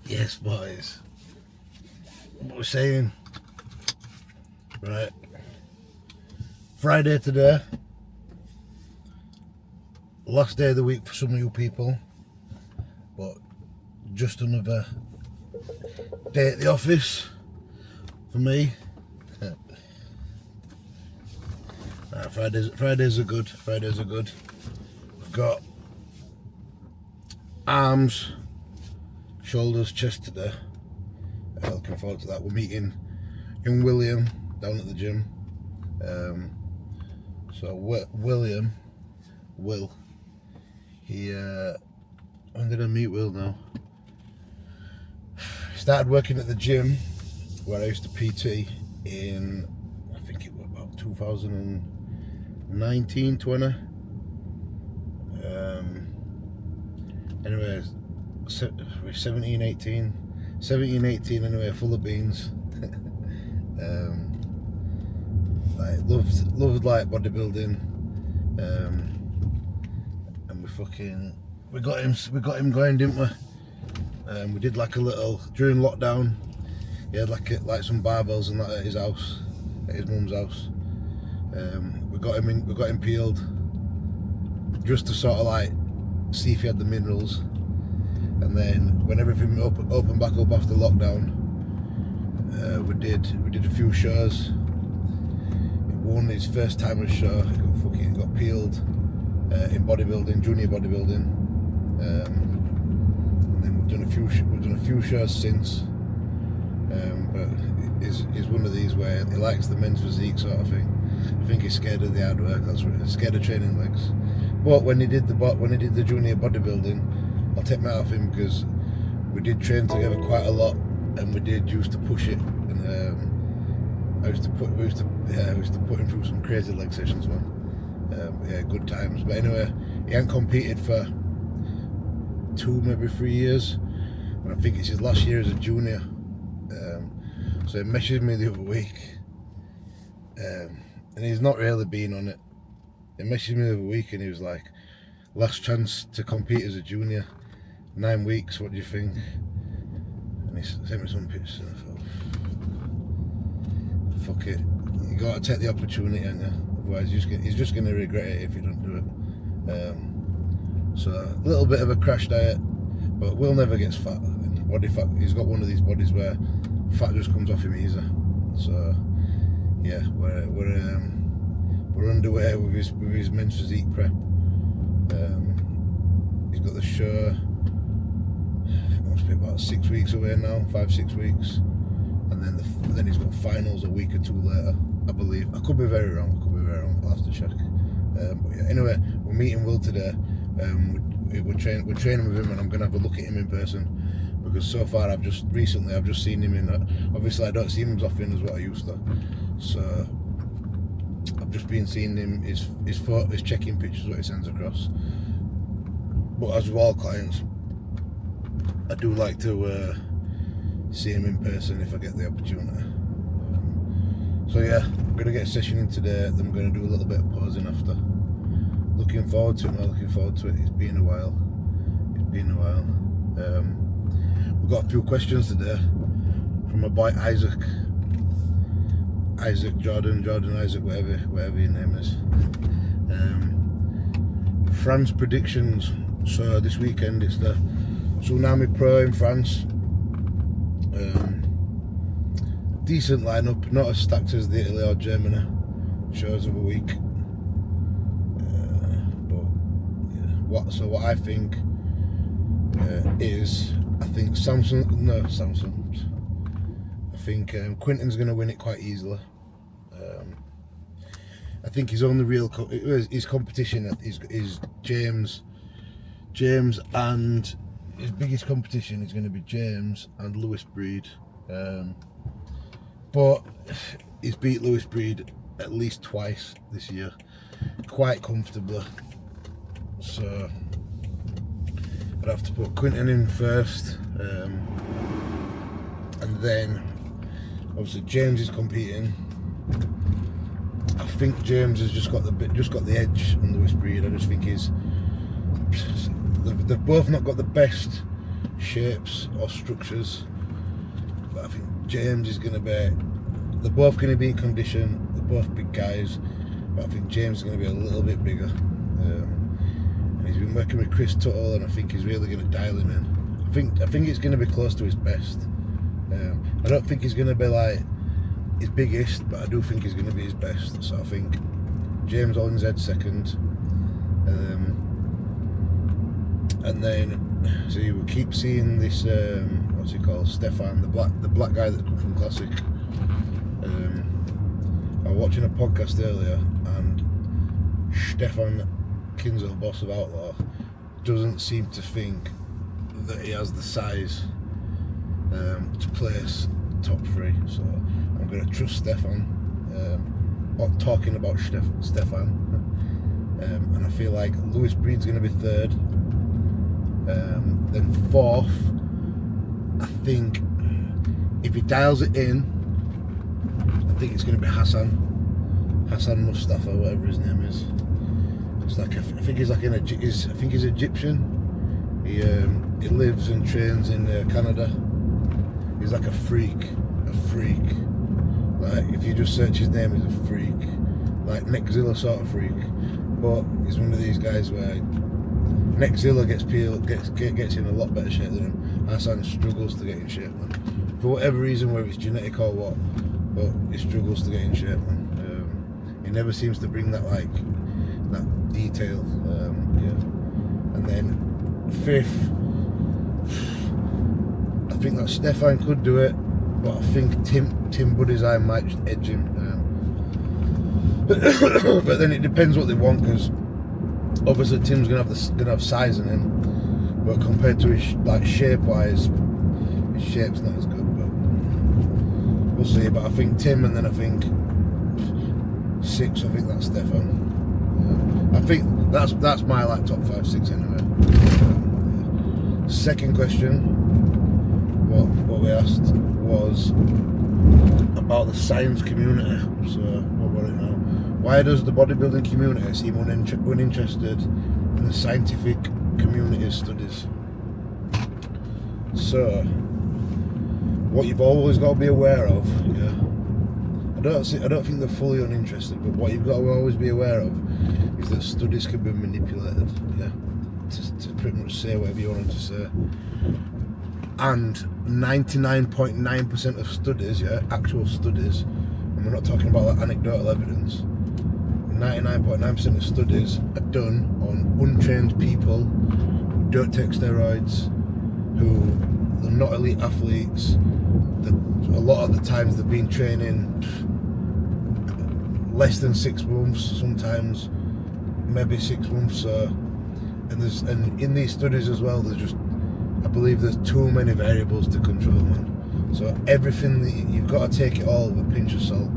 Yes, boys. What we're saying. Right. Friday today. Last day of the week for some of you people. But just another day at the office for me. Right, Fridays are good. Fridays are good. We've got arms, shoulders, chest today. Looking forward to that. We're meeting young William down at the gym. So William, he when did I meet Will now? Started working at the gym where I used to PT in, I think it was about 2019, 20. Anyway, 17, 18 anyway, full of beans. Like loved like bodybuilding, and we got him going, didn't we? We did like a little during lockdown. He had like some barbells and that at his house, at his mum's house. We got him peeled just to sort of like see if he had the minerals. And then when everything opened back up after lockdown, we did a few shows. He won his first timers show. He got peeled in bodybuilding, junior bodybuilding. And then we've done a few shows since. But he's one of these where he likes the men's physique sort of thing. I think he's scared of the hard work. He's scared of training legs. But when he did the junior bodybuilding, I'll take my hat off him because we did train together quite a lot, and we used to push it. And we used to put him through some crazy leg sessions, man. Yeah, good times. But anyway, he hadn't competed for 2, maybe 3 years, and I think it's his last year as a junior. So he messaged me the other week, and he's not really been on it. He messaged me the other week and he was like, last chance to compete as a junior, 9 weeks, what do you think? And he sent me some pictures and I thought, fuck it, you gotta take the opportunity, ain't you? Otherwise he's just gonna regret it if you don't do it. So a little bit of a crash diet, but Will never gets fat. And body fat, he's got one of these bodies where fat just comes off him easy. So yeah, we're underway with his men's physique prep. He's got the show, it must be about 6 weeks away now, 5-6 weeks, and then he's got finals a week or 2 later, I believe. I could be very wrong. I'll have to check. But yeah, anyway, we're meeting Will today. We're training with him, and I'm gonna have a look at him in person, because so far I've just seen him in. Obviously, I don't see him as often as what I used to. So I've just been seeing him, his check-in pictures, what he sends across. But as with all clients, I do like to see him in person if I get the opportunity. So yeah, I'm going to get a session in today, then we're going to do a little bit of posing after. Looking forward to it, It's been a while. We've got a few questions today from my boy Isaac, Jordan, Isaac, whatever your name is. France predictions. So this weekend it's the Tsunami Pro in France. Decent lineup, not as stacked as the Italy or Germany shows of a week. But yeah, what I think is, I think I think Quinton's going to win it quite easily. I think his only real his competition is James, and his biggest competition is going to be James and Lewis Breed. But he's beat Lewis Breed at least twice this year, quite comfortably. So I'd have to put Quinton in first, and then obviously James is competing. I think James has just got the edge on Lewis Breed. I just think they've both not got the best shapes or structures. But I think James is going to be, they're both going to be in condition, they're both big guys, but I think James is going to be a little bit bigger. And he's been working with Chris Tuttle, and I think he's really going to dial him in. I think it's going to be close to his best. I don't think he's going to be like his biggest, but I do think he's going to be his best. So I think James Hollinshead second. And then, so you keep seeing this, what's he called, Stefan, the black guy that come from Classic. I was watching a podcast earlier, and Stefan Kinzel, boss of Outlaw, doesn't seem to think that he has the size to place top 3. So I'm going to trust Stefan, talking about Stefan. And I feel like Lewis Breed's going to be 3rd. Then 4th, I think if he dials it in, I think it's going to be Hassan Mustafa, whatever his name is. It's like I think he's like I think he's Egyptian. He lives and trains in Canada. He's like a freak. Like if you just search his name, he's a freak. Like Nexzilla sort of freak. But he's one of these guys where Nexzilla gets in a lot better shape than him. Hassan struggles to get in shape, man. For whatever reason, whether it's genetic or what, but he struggles to get in shape, man. He never seems to bring that that detail. And then 5th, I think that Stefan could do it, but I think Tim Buddy's eye might just edge him. But then it depends what they want, because obviously Tim's gonna have size in him, but compared to his shape wise, his shape's not as good. But we'll see. But I think Tim, and then I think 6th, I think that's Stefan. I think that's my top 5, 6 anyway. Second question, what we asked was about the science community. So what were it now? Why does the bodybuilding community seem uninterested in the scientific community studies? So, what you've always got to be aware of, I don't think they're fully uninterested, but what you've got to always be aware of is that studies can be manipulated, to pretty much say whatever you want them to say. And 99.9% of studies, actual studies, and we're not talking about like anecdotal evidence, 99.9% of studies are done on untrained people who don't take steroids, who are not elite athletes. A lot of the times they've been training less than 6 months, sometimes maybe 6 months. And in these studies as well, I believe there's too many variables to control, man. So everything, you've got to take it all with a pinch of salt.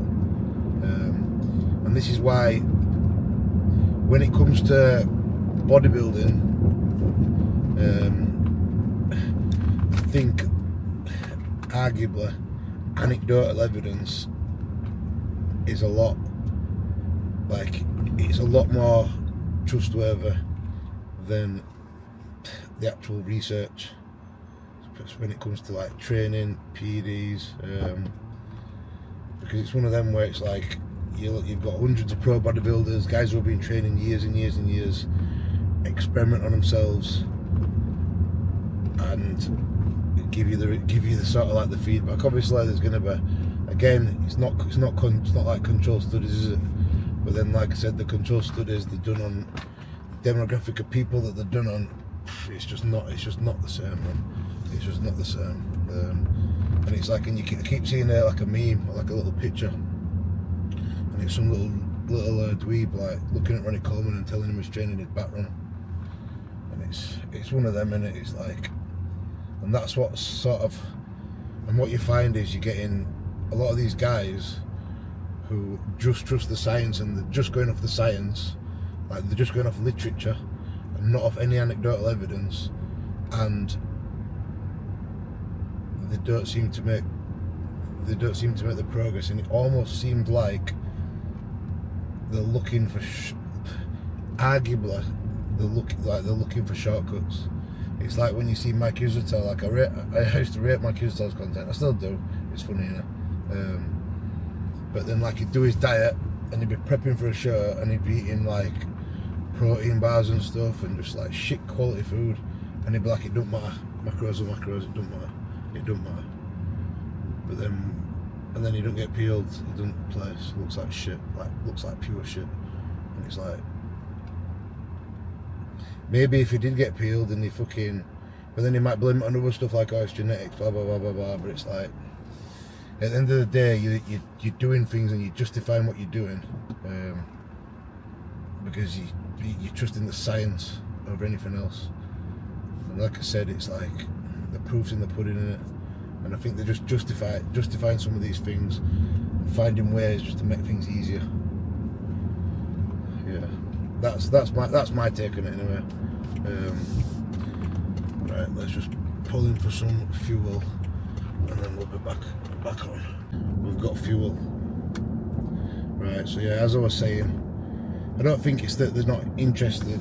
And this is why, when it comes to bodybuilding, I think arguably anecdotal evidence is a lot more trustworthy than the actual research when it comes to like training, PEDs, because it's one of them where it's like you've got hundreds of pro bodybuilders, guys who have been training years and years and years, experiment on themselves, and give you the sort of like the feedback. Obviously, there's going to be, again, it's not like control studies, is it? But then, like I said, the control studies they're done on demographic of people that they're done on. It's just not the same, man. It's just not the same. And it's like, and you keep seeing there like a meme, like a little picture, and it's some little dweeb like looking at Ronnie Coleman and telling him he's training his back run, and it's one of them, and it's like, and that's what sort of, and what you find is you're getting a lot of these guys who just trust the science, and they're just going off the science, like they're just going off literature and not off any anecdotal evidence, and they don't seem to make the progress. And it almost seemed like they're looking for arguably they're looking for shortcuts, It's like when you see Mike Uzatel, like I used to rate Mike Uzatel's content, I still do, it's funny, you know. But then like he'd do his diet and he'd be prepping for a show and he'd be eating like protein bars and stuff and just like shit quality food, and he'd be like, it don't matter, macros are macros, it don't matter. But then he don't get peeled, he doesn't place, looks like shit, looks like pure shit. And it's like, maybe if he did get peeled and he fucking, but then he might blame it on other stuff like, oh, it's genetics, blah blah blah blah blah. But it's like, at the end of the day, you're doing things and you're justifying what you're doing, because you're trusting the science over anything else. And like I said, it's like the proof's in the pudding, in it. And I think they're just justifying some of these things, and finding ways just to make things easier. Yeah, that's my take on it anyway. Right, let's just pull in for some fuel, and then we'll be back on. We've got fuel. Right, so yeah, as I was saying, I don't think it's that they're not interested,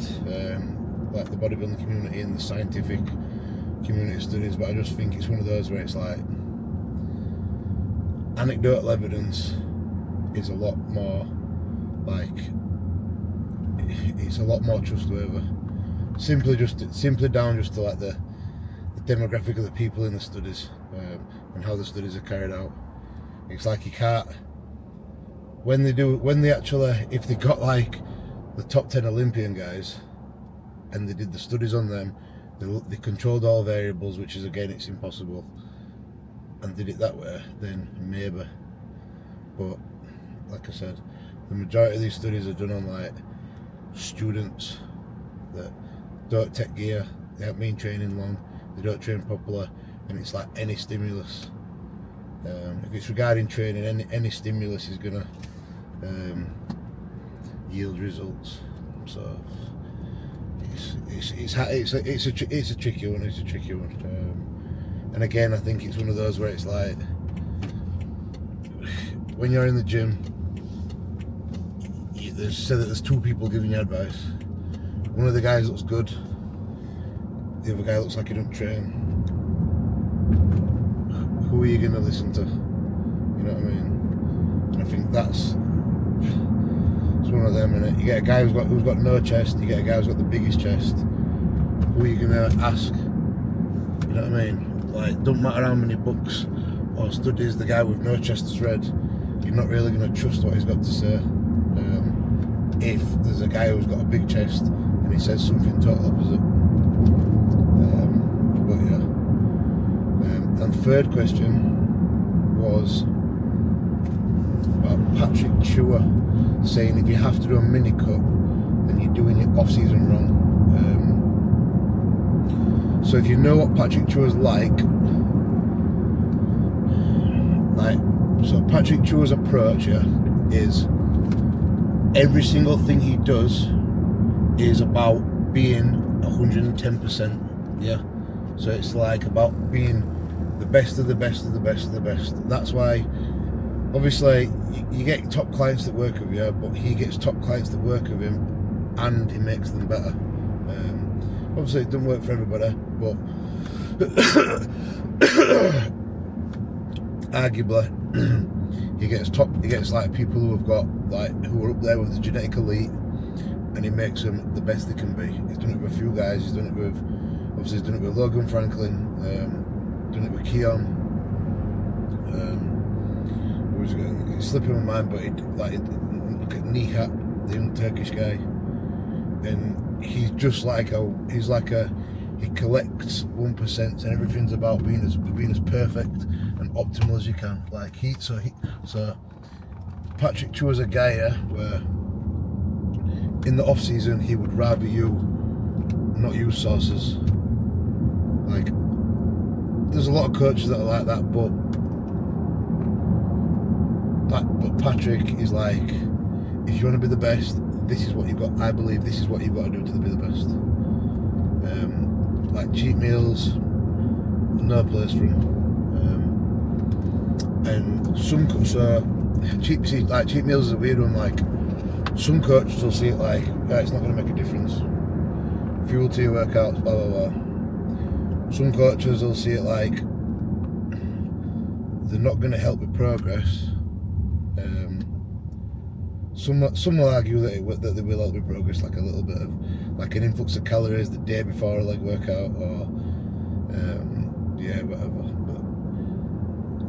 like the bodybuilding community and the scientific community studies, but I just think it's one of those where it's like, anecdotal evidence is a lot more like, it's a lot more trustworthy. Simply down just to like the demographic of the people in the studies, and how the studies are carried out. It's like you can't, if they got like the top 10 Olympian guys and they did the studies on them, they controlled all variables, which is, again, it's impossible, and did it that way, then maybe. But like I said, the majority of these studies are done on like students that don't take gear, they haven't been training long, they don't train properly, and it's like any stimulus. If it's regarding training, any stimulus is gonna yield results. So it's a tricky one. And again, I think it's one of those where it's like, when you're in the gym, there's two people giving you advice. One of the guys looks good, the other guy looks like he don't train. Who are you going to listen to? You know what I mean? And I think it's one of them, innit? You get a guy who's got no chest, you get a guy who's got the biggest chest. Who are you going to ask? You know what I mean? Like, don't matter how many books or studies the guy with no chest has read, you're not really going to trust what he's got to say. If there's a guy who's got a big chest and he says something total opposite. But yeah. And the third question was about Patrick Chua saying if you have to do a mini cut, then you're doing your off-season wrong. So if you know what Patrick Chua's like, so Patrick Chua's approach, yeah, is every single thing he does is about being 110%, yeah. So it's like about being the best of the best of the best of the best. That's why, obviously, you get top clients that work with you, but he gets top clients that work with him, and he makes them better. Obviously, it doesn't work for everybody, but arguably, he gets like people who have got who are up there with the genetic elite, and he makes them the best they can be. He's done it with a few guys. He's done it with Logan Franklin. Done it with Keon. It's slipping my mind, but look at Nihat, the young Turkish guy, and he's just like he collects 1%, and everything's about being as perfect and optimal as you can. So Patrick Chua's a guy where in the off season he would rather you not use sauces. Like, there's a lot of coaches that are like that, but Patrick is like, if you want to be the best, this is what you've got. I believe this is what you've got to do to be the best. Like cheat meals, no place for them. And cheat meals is a weird one. Like, some coaches will see it like, it's not going to make a difference. Fuel to your workouts, blah blah blah. Some coaches will see it like they're not going to help with progress. Some will argue that they will help with progress, like a little bit of like an influx of calories the day before a leg workout, or yeah, whatever.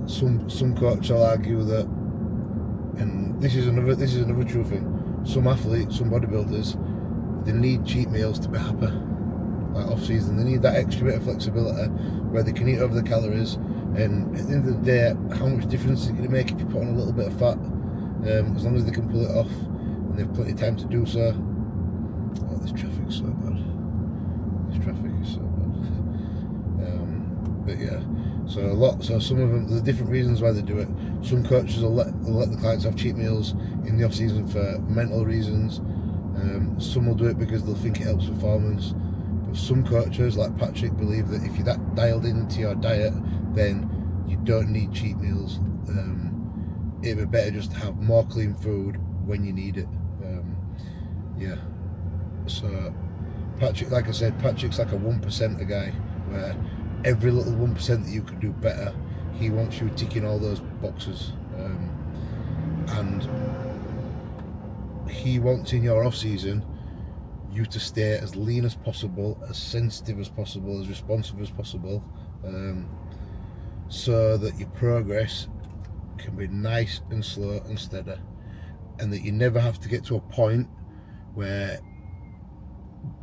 But some coaches will argue that, and this is another true thing. Some athletes, some bodybuilders, they need cheat meals to be happy. Like off season, they need that extra bit of flexibility where they can eat over the calories, and at the end of the day, how much difference is it going to make if you put on a little bit of fat? As long as they can pull it off and they've plenty of time to do so. Oh, this traffic's so bad. This traffic is so bad. But yeah, so some of them, there's different reasons why they do it. Some coaches will let the clients have cheat meals in the off season for mental reasons. Some will do it because they'll think it helps performance. But some coaches, like Patrick, believe that if you're that dialed into your diet, then you don't need cheat meals. It'd be better just to have more clean food when you need it. Yeah. So Patrick, like I said, Patrick's like a 1%er guy, where every little 1% that you could do better, he wants you ticking all those boxes. And he wants in your off season you to stay as lean as possible, as sensitive as possible, as responsive as possible, so that your progress can be nice and slow and steady, and that you never have to get to a point where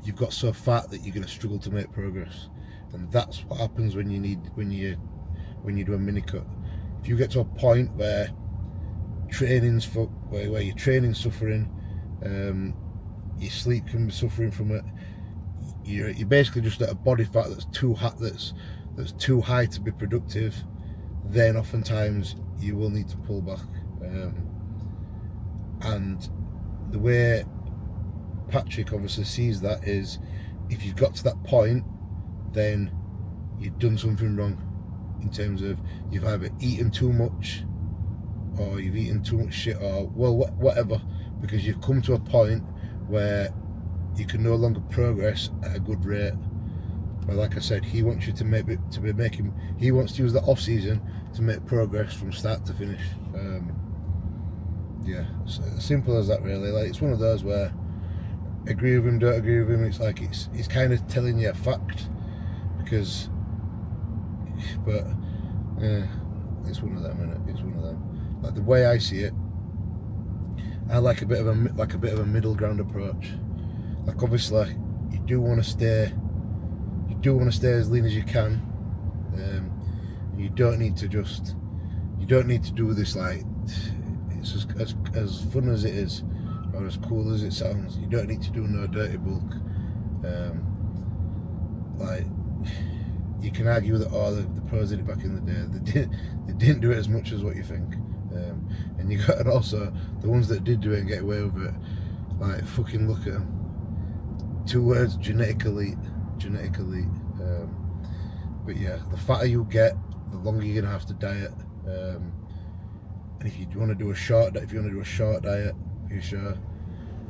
you've got so fat that you're going to struggle to make progress. And that's what happens when you do a mini cut. If you get to a point where where your training's suffering, your sleep can be suffering from it, you're basically just at a body fat that's too high to be productive, then oftentimes you will need to pull back. And the way Patrick obviously sees that is, if you've got to that point, then you've done something wrong, in terms of you've either eaten too much, or you've eaten too much shit, or whatever, because you've come to a point where you can no longer progress at a good rate. But like I said, he wants you he wants to use the off season to make progress from start to finish. Yeah, it's as simple as that, really. Like, it's one of those where agree with him, don't agree with him. It's like he's kind of telling you a fact, but it's one of them, innit? It's one of them. Like, the way I see it, I like a bit of a middle ground approach. Like, obviously, you do want to stay as lean as you can. You don't need to do this, like, it's as fun as it is, or as cool as it sounds. You don't need to do no dirty bulk. Like, you can argue that the pros did it back in the day. They didn't do it as much as what you think. And also the ones that did do it and get away with it, like, fucking look at them. 2 words: genetic elite. But yeah, the fatter you get, the longer you're gonna have to diet. And if you want to do a short diet, for sure, you're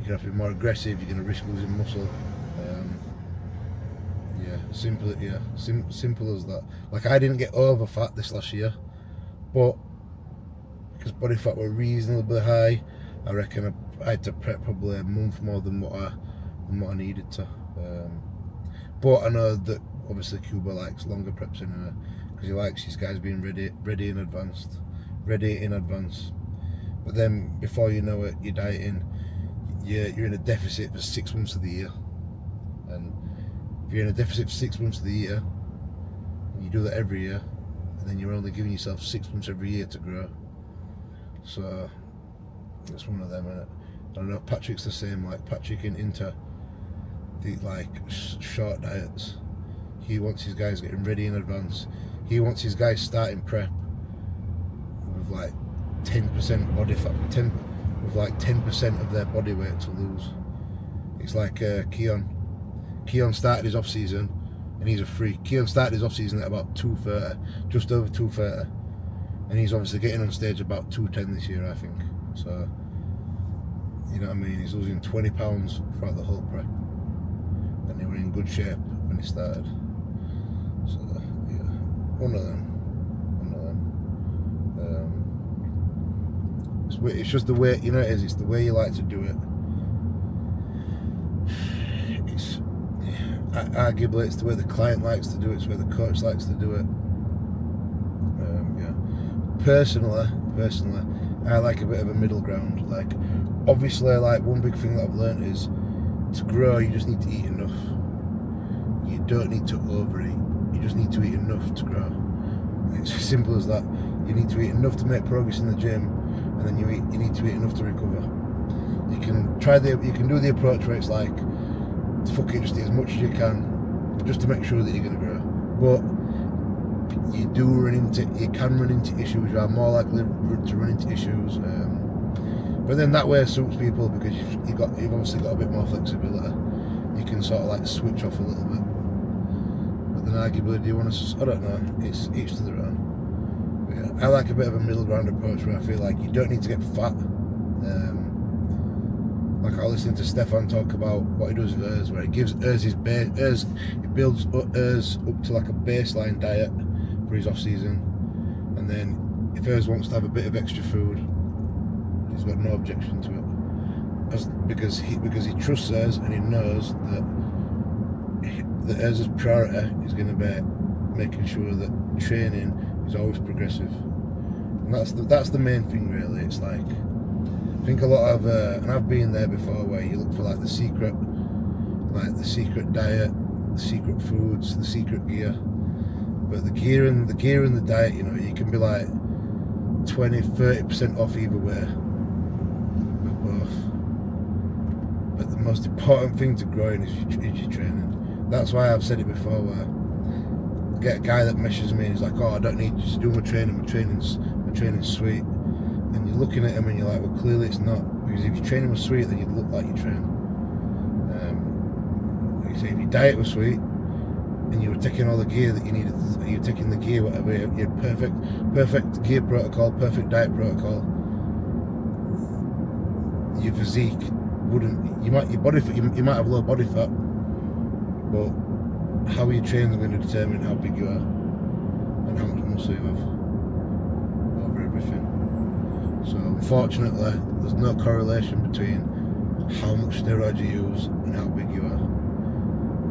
gonna have to be more aggressive. You're gonna risk losing muscle. Yeah, simple as that. Like, I didn't get over fat this last year, but because body fat were reasonably high, I reckon I had to prep probably a month more than what I needed to. But I know that obviously Cuba likes longer preps anyway, because he likes his guys being ready in advance. But then before you know it, you're dieting, you're in a deficit for 6 months of the year. And if you're in a deficit for 6 months of the year, you do that every year, and then you're only giving yourself 6 months every year to grow. So it's one of them, innit? I don't know, Patrick's the same. Like, Patrick into the, like, short diets. He wants his guys getting ready in advance. He wants his guys starting prep with like 10% body fat, with like 10% of their body weight to lose. It's like Keon. Keon started his off season, and he's a freak. Keon started his off season at about 230, just over 230, and he's obviously getting on stage about 210 this year, I think. So, you know what I mean? He's losing 20 pounds throughout the whole prep, and they were in good shape when he started. So yeah, one of them. It's just the way, you know, it's the way you like to do it. It's arguably it's the way the client likes to do it. It's the way the coach likes to do it. Yeah. Personally, I like a bit of a middle ground. Like, obviously, like one big thing that I've learned is to grow, you just need to eat enough. You don't need to overeat. You just need to eat enough to grow. It's as simple as that. You need to eat enough to make progress in the gym, and then you need to eat enough to recover. You can do the approach where it's like, fuck it, just eat as much as you can, just to make sure that you're going to grow. But you can run into issues. You are more likely to run into issues. But then that way suits people because you've obviously got a bit more flexibility. You can sort of like switch off a little bit. But then arguably, do you want to? I don't know. It's each to their own. But yeah, I like a bit of a middle ground approach where I feel like you don't need to get fat. Like I was listening to Stefan talk about what he does with hers, where he gives hers his base. He builds hers up to like a baseline diet for his off season, and then if hers wants to have a bit of extra food, he's got no objection to it, because he trusts hers and he knows that hers' priority is going to be making sure that training is always progressive, and that's the main thing really. It's like, I think a lot of and I've been there before, where you look for like the secret diet, the secret foods, the secret gear. But the gear and the diet, you know, you can be like 20-30% off either way with both. But the most important thing to growing is your training. That's why I've said it before, where I get a guy that measures me and he's like, oh, I don't need you to do my training, my training's sweet. And you're looking at him and you're like, well, clearly it's not, because if your training was sweet, then you'd look like you train. Like you say, if your diet was sweet and you were taking all the gear that you needed, you were taking the gear, whatever, you had perfect gear protocol, perfect diet protocol, your physique wouldn't, you might have low body fat, but how you train is going to determine how big you are and how much muscle you have over everything. So unfortunately, there's no correlation between how much steroids you use and how big you are,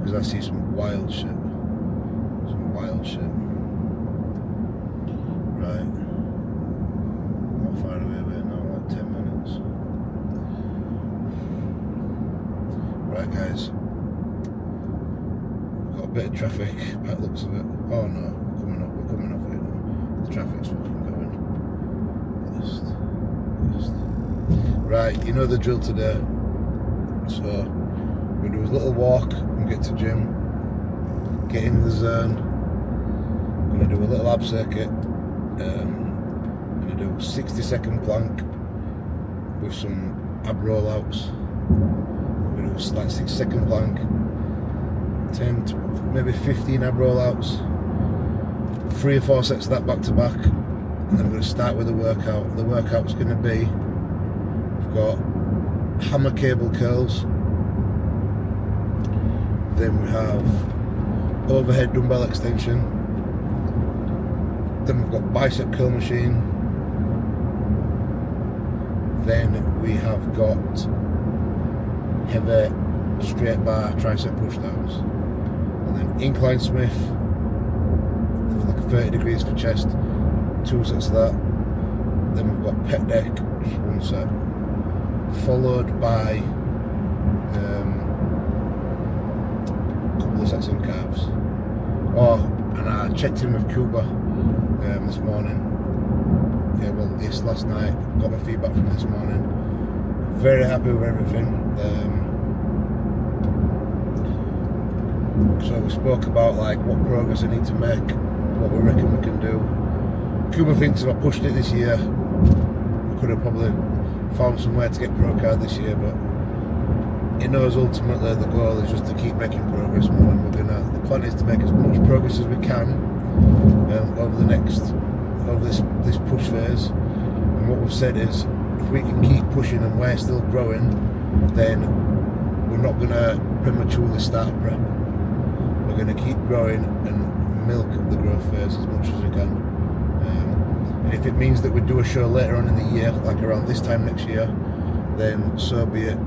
because I see some wild shit. Right, how far away are we now? Like 10 minutes. Right guys, got a bit of traffic by the looks of it. Oh no, we're coming off it now. The traffic's fucking going. Right, you know the drill today. So we're gonna do a little walk and get to gym, get in the zone. I'm gonna do a little ab circuit. I'm gonna do a 60-second plank with some ab rollouts. I'm gonna do a 6-second plank, 10 to maybe 15 ab rollouts, 3 or 4 sets of that back to back. And then I'm going to start with the workout. The workout's going to be, we've got hammer cable curls, then we have overhead dumbbell extension, then we've got bicep curl machine, then we have got heavy straight bar tricep pushdowns, and then incline Smith, like 30 degrees for chest, 2 sets of that. Then we've got pec deck, just 1 set, followed by a couple of sets on calves. And I checked in with Cuba this morning. Last night. Got my feedback from this morning. Very happy with everything. So we spoke about like what progress I need to make, what we reckon we can do. Cuba thinks if I pushed it this year, we could have probably found somewhere to get pro card this year, but he knows ultimately the goal is just to keep making progress more, and the plan is to make as much progress as we can over this push phase. And what we've said is, if we can keep pushing and we're still growing, then we're not going to prematurely start prep. We're going to keep growing and milk the growth phase as much as we can. And if it means that we do a show later on in the year, like around this time next year, then so be it.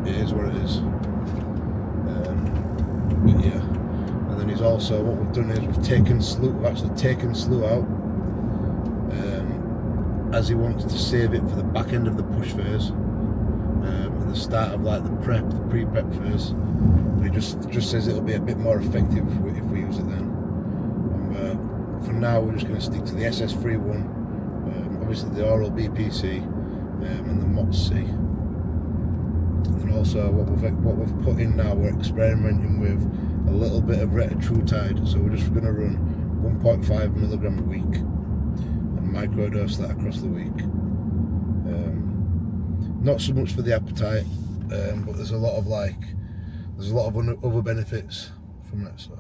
It is what it is. But yeah. And then he's also, what we've done is we've actually taken Slew out, as he wants to save it for the back end of the push phase, at the start of like the pre-prep phase. But he just says it'll be a bit more effective if we use it then. And for now we're just going to stick to the SS3 one, obviously the oral BPC, and the MOTS-C. And then also what we've put in now, we're experimenting with a little bit of retatrutide, so we're just going to run 1.5 milligram a week and microdose that across the week. Not so much for the appetite, but there's a lot of other benefits from it. So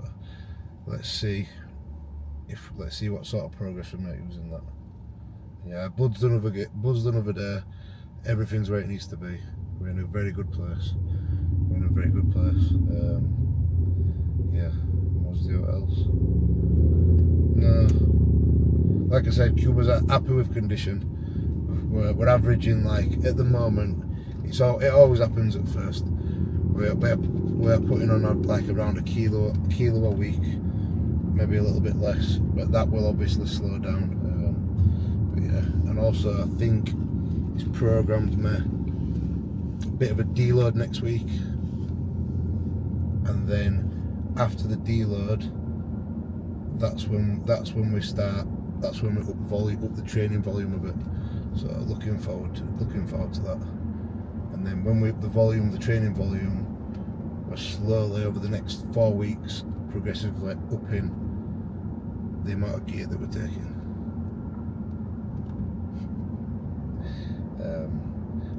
let's see what sort of progress we make using that. Yeah, blood's done over there. Everything's where it needs to be. We're in a very good place. Yeah, what's the what else? No, like I said, Cuba's happy with condition. We're averaging, like, at the moment, it always happens at first. We're putting on like around a kilo a week, maybe a little bit less, but that will obviously slow down. But yeah, and also I think he's programmed me a bit of a deload next week, and then after the deload, that's when we up the training volume a bit. So looking forward to that. And then when the training volume, we're slowly over the next 4 weeks progressively upping the amount of gear that we're taking.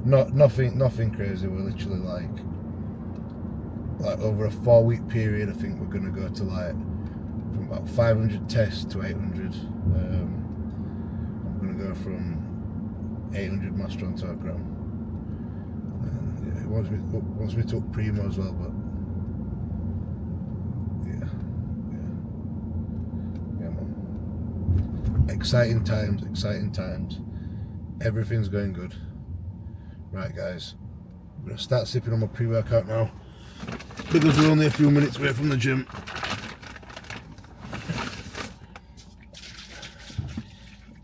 Nothing crazy. We're literally like over a 4 week period, I think we're gonna go to like from about 500 tests to 800. I'm gonna go from 800 mass strong to a gram. Yeah, it wants me to up primo as well, but yeah, man. Exciting times. Everything's going good. Right, guys, I'm gonna start sipping on my pre-workout now because we're only a few minutes away from the gym.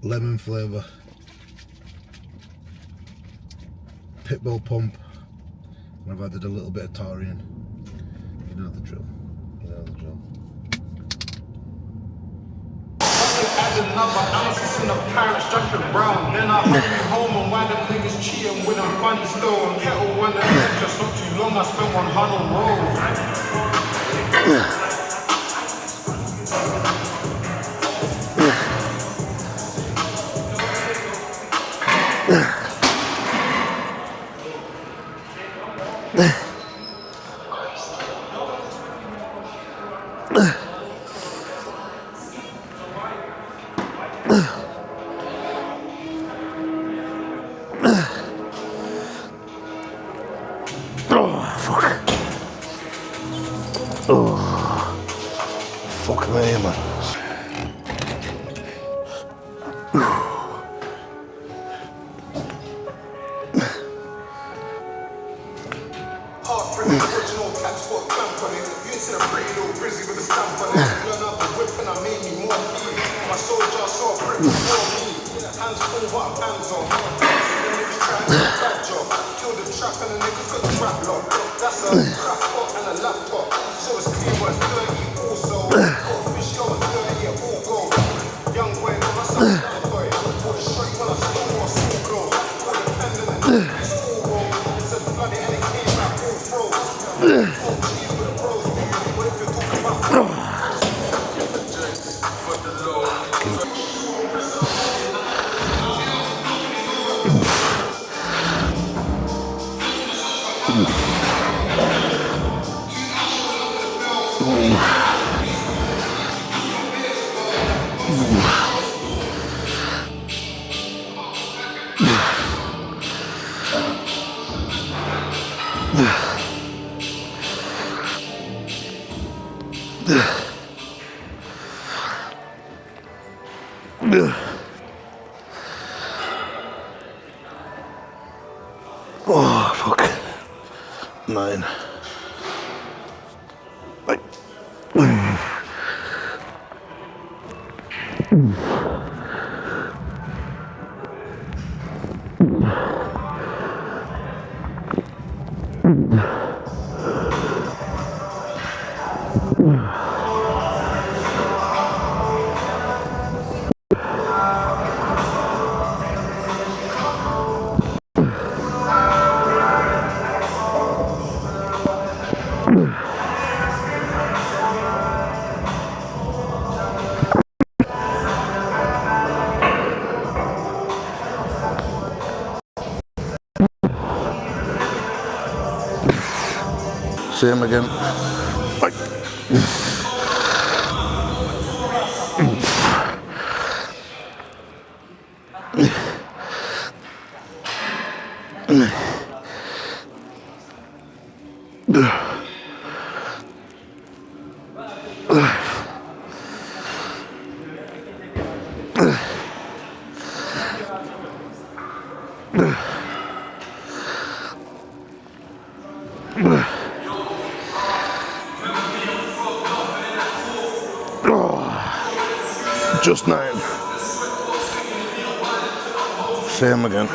Lemon flavour, Pitbull pump, and I've added a little bit of taurine. You know the drill. Add another ounces in the parish, jumping brown. Then I flew home and why the niggas cheating with them funny stone. Kettle when the just not too long, I spent 100 rolls. Fuck me, man. Oh, fuck. 9. Same again. Just 9. Same again.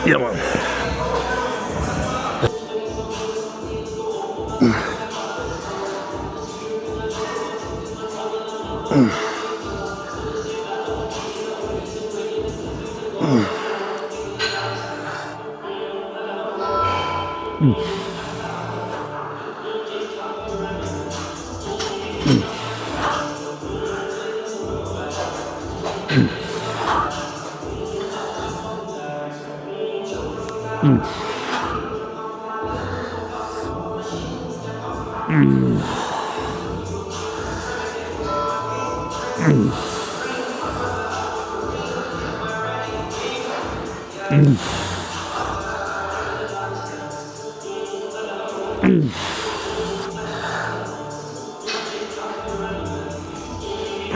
Yeah, man.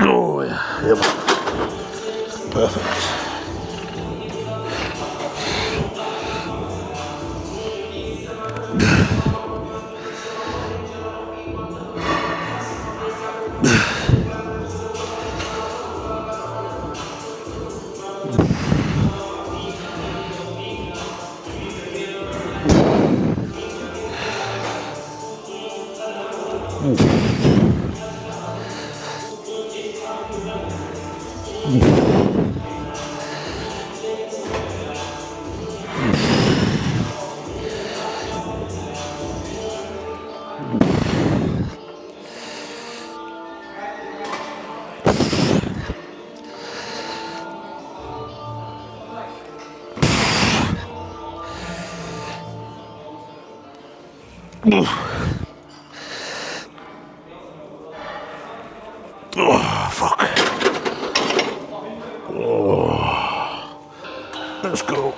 Oh yeah, yep. Perfect. Oh, fuck. Oh. Let's go.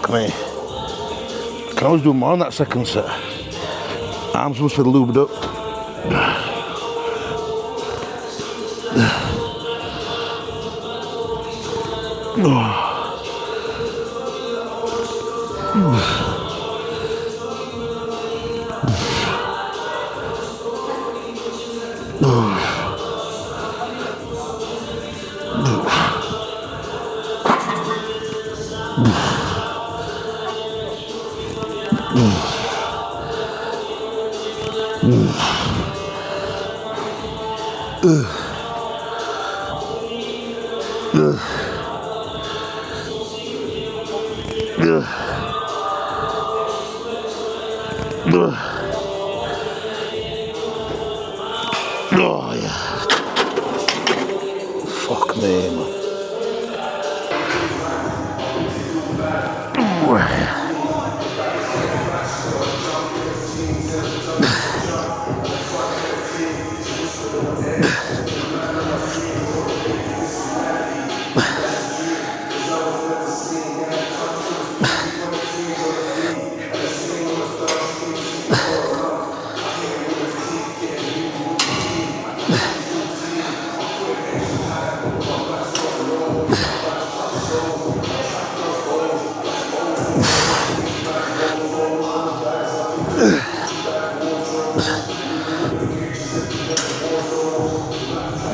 Fuck me. Can always do more on that second set. Arms must be lubed up. Oh yeah. Fuck me, man.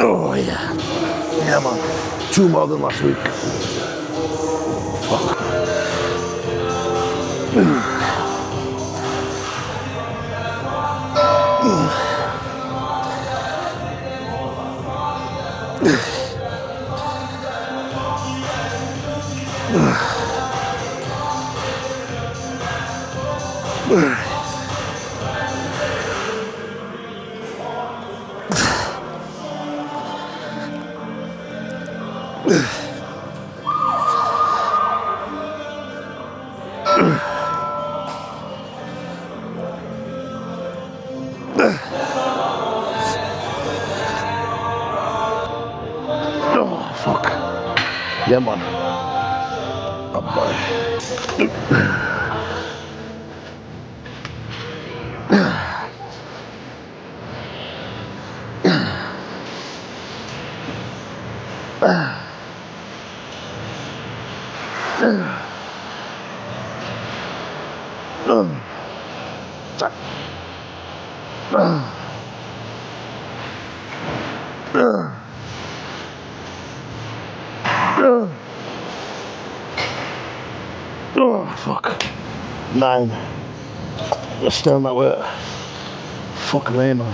Oh yeah. Yeah man. 2 more than last week. Fuck. Oh, fuck. Yeah, man. Oh, boy. Oh, fuck. 9. Let's stay on that weight. Fuck me, man.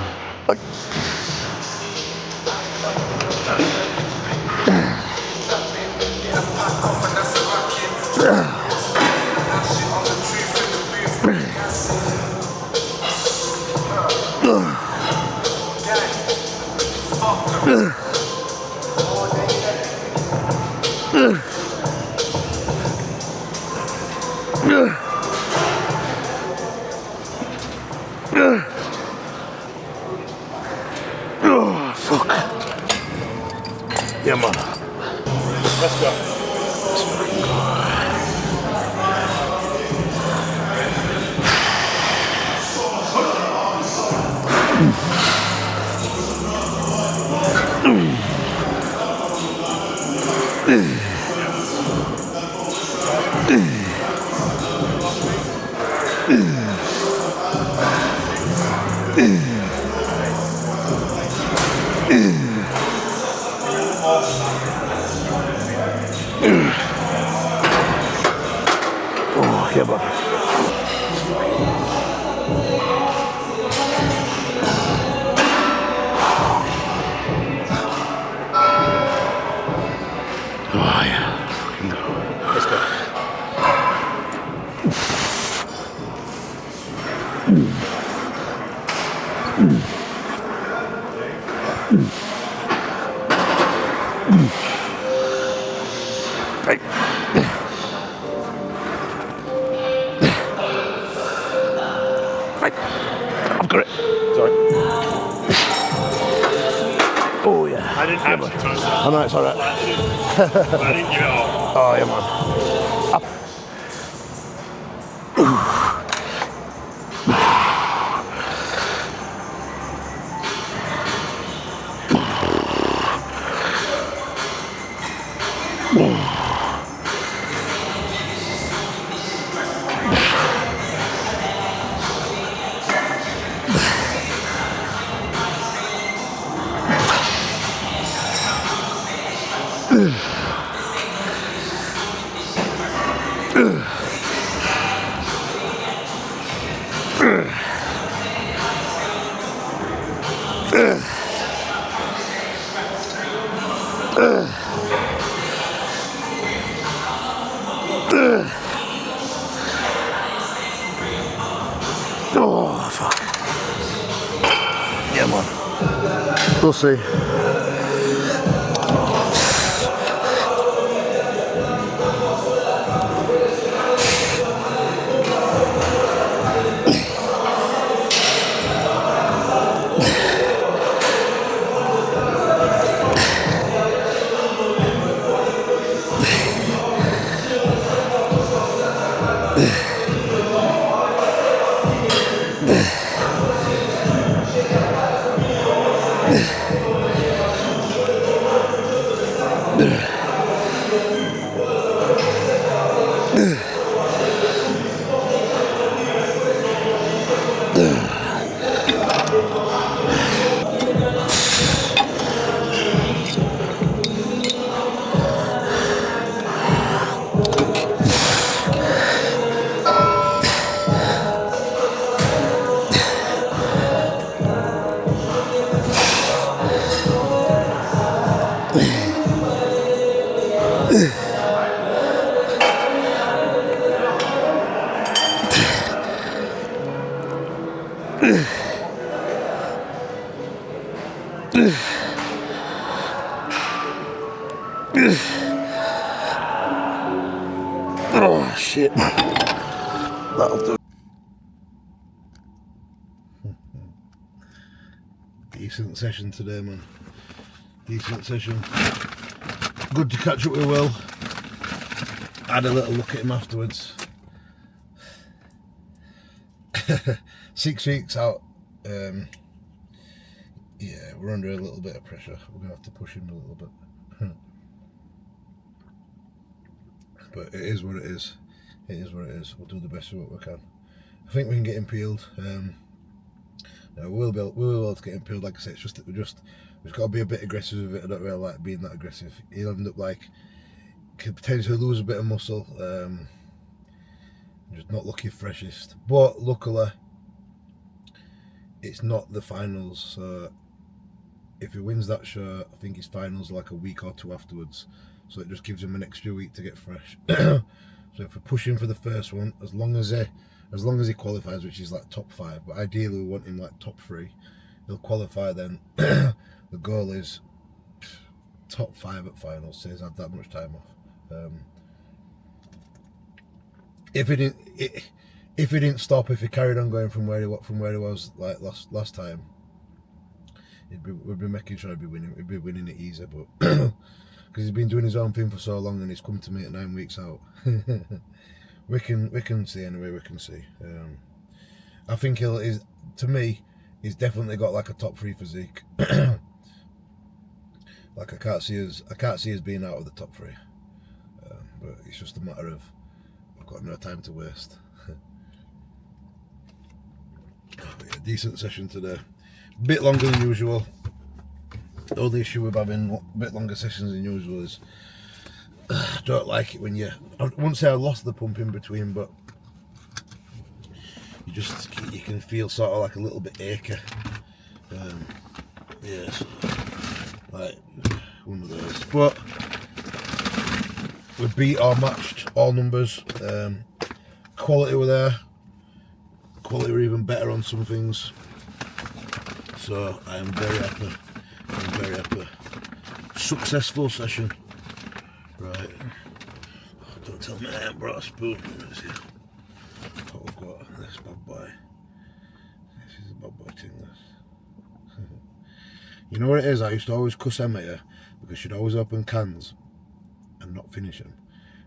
Oh, fuck. Yeah, man. Let's go. Let's fucking go. Oh, yeah, but oh, yeah. Fucking go. Let's go. Hey. Hey. I've got it. Sorry. Oh, yeah. I didn't actually touch that. Oh, no, it's alright. I didn't give it all. Oh, yeah, man. Up. Oh, fuck. Yeah, man. We'll see. Oh shit, man. That'll do. Decent session today, man. Decent session. Good to catch up with Will. Had a little look at him afterwards. 6 weeks out. Yeah, we're under a little bit of pressure. We're gonna have to push him a little bit. But it is what it is. It is what it is. We'll do the best of what we can. I think we can get him peeled. We'll be able to get him peeled. Like I said, it's just we've got to be a bit aggressive with it. I don't really like being that aggressive. He'll end up like could potentially lose a bit of muscle. Just not looking freshest. But luckily, it's not the finals. So if he wins that show, I think his finals are like a week or two afterwards. So it just gives him an extra week to get fresh. So if we're pushing for the first one, as long as he qualifies, which is like top 5, but ideally we want him like top 3. He'll qualify then. The goal is top 5 at finals, so he's had that much time off. If he didn't stop, if he carried on going from where he was like last time, we'd be making sure he'd be winning it easy, but. Because he's been doing his own thing for so long and he's come to me at 9 weeks out. we can see anyway, we can see. I think to me, he's definitely got like a top 3 physique. Like I can't see us being out of the top 3. But it's just a matter of I've got no time to waste. Yeah, decent session today. Bit longer than usual. The only issue with having a bit longer sessions than usual is I don't like it when I wouldn't say I lost the pump in between, but you can feel sort of like a little bit achy. Yeah, so, like one of those. But we beat or matched all numbers. Quality were there. Quality were even better on some things. So I am very happy. Successful session. Right. Oh, don't tell me I haven't brought a spoon. Let's see what we've got. This bad boy. This is a bad boy thing, this. You know what it is? I used to always cuss Emma here because she'd always open cans and not finish them.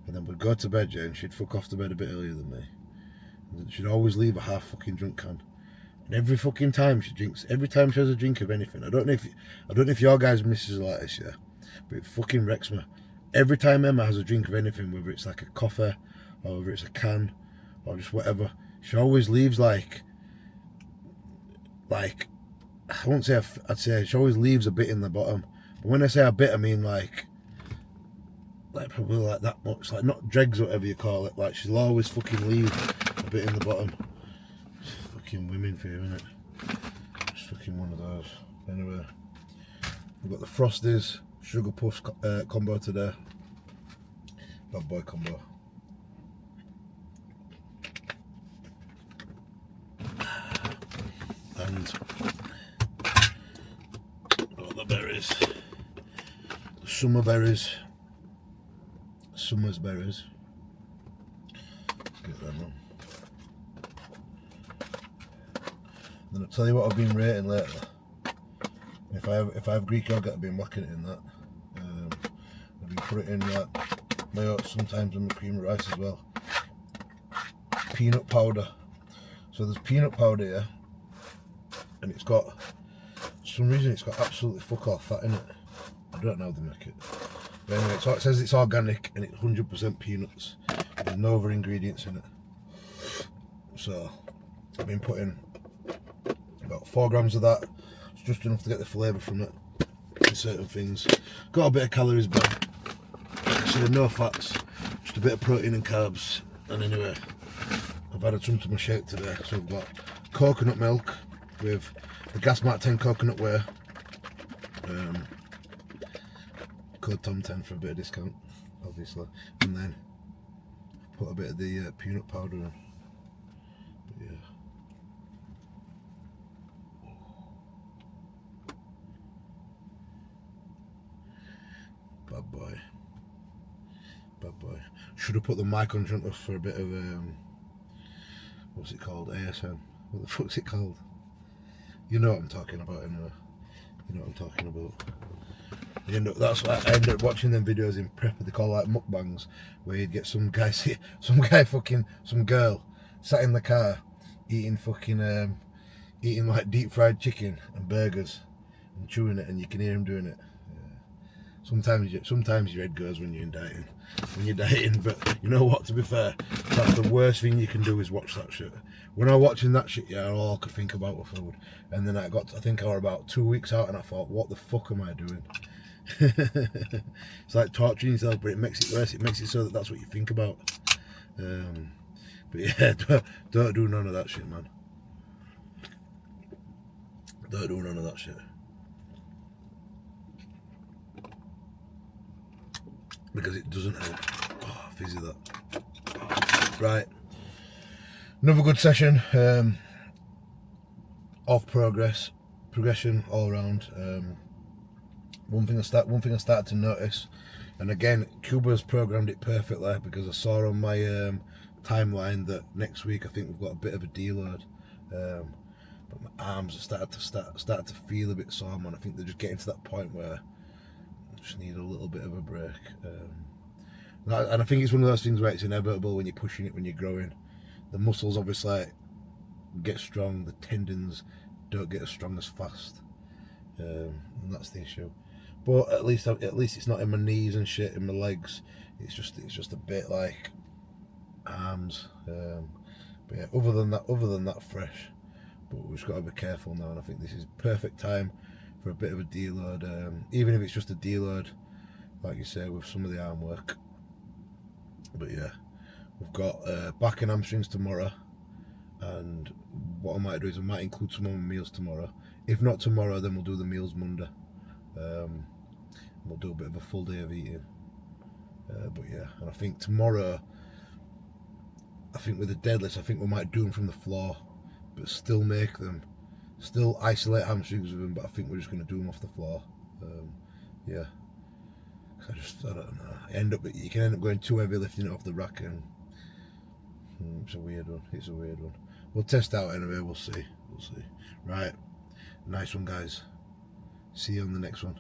And then we'd go to bed, and she'd fuck off to bed a bit earlier than me. And she'd always leave a half fucking drunk can. And every fucking time she drinks, every time she has a drink of anything, I don't know if your guys' misses like this, yeah, but it fucking wrecks me. Every time Emma has a drink of anything, whether it's like a coffee, or whether it's a can, or just whatever, she always leaves like I won't say, I'd say she always leaves a bit in the bottom. But when I say a bit, I mean like like probably like that much, like not dregs or whatever you call it, like she'll always fucking leave a bit in the bottom. Fucking women for you, innit? Just fucking one of those. Anyway, we've got the Frosties Sugar Puffs combo today. Bad boy combo. And got the berries. The summer berries. Summer's berries. Let's get them on. Then I'll tell you what I've been rating lately. If I have Greek yogurt, I've been whacking it in that. I've been putting in that my oats sometimes and my cream of rice as well. Peanut powder. So there's peanut powder here, and it's got, for some reason it's got absolutely fuck all fat in it. I don't know how they make it. But anyway, it says it's organic and it's 100% peanuts. There's no other ingredients in it. So I've been putting about 4 grams of that. It's just enough to get the flavour from it in certain things. Got a bit of calories, but actually no fats, just a bit of protein and carbs. And anyway, I've added some to my shake today. So I've got coconut milk with the Gas Mark 10 coconut whey. Code Tom10 for a bit of discount, obviously. And then put a bit of the peanut powder in. But yeah. Bad boy. Bad boy. Should have put the mic on front of for a bit of what's it called? ASM. What the fuck's it called? You know what I'm talking about anyway. You know what I'm talking about. That's why I ended up watching them videos in prep. They call like mukbangs, where you'd get some girl sat in the car eating fucking eating like deep fried chicken and burgers and chewing it, and you can hear him doing it. Yeah. Sometimes your head goes when you're dieting, but you know what? To be fair, that's the worst thing you can do is watch that shit. When I was watching that shit, yeah, all I could think about was food. And then I think I was about 2 weeks out, and I thought, what the fuck am I doing? It's like torturing yourself, but it makes it worse. It makes it so that that's what you think about. But yeah, don't do none of that shit, man. Don't do none of that shit. Because it doesn't help. Oh, fizzy that. Right. Another good session. Of progression all around. One thing I started to notice, and again, Cuba's programmed it perfectly, because I saw on my timeline that next week I think we've got a bit of a deload. But my arms are started to feel a bit sore, man. I think they're just getting to that point where I just need a little bit of a break. And I think it's one of those things where it's inevitable when you're pushing it, when you're growing. The muscles obviously get strong, the tendons don't get as strong as fast, and that's the issue. But at least it's not in my knees and shit, in my legs. It's just a bit like arms. But yeah, other than that, fresh. But we've just got to be careful now, and I think this is perfect time for a bit of a deload. Even if it's just a deload, like you say, with some of the arm work. But yeah, we've got back and hamstrings tomorrow, and what I might do is I might include some of my meals tomorrow. If not tomorrow, then we'll do the meals Monday. We'll do a bit of a full day of eating. But yeah, and I think tomorrow, I think with the deadlifts, I think we might do them from the floor, but still isolate hamstrings with them, but I think we're just going to do them off the floor. Yeah. I don't know. You can end up going too heavy lifting it off the rack, and it's a weird one. We'll test out anyway. We'll see. Right. Nice one, guys. See you on the next one.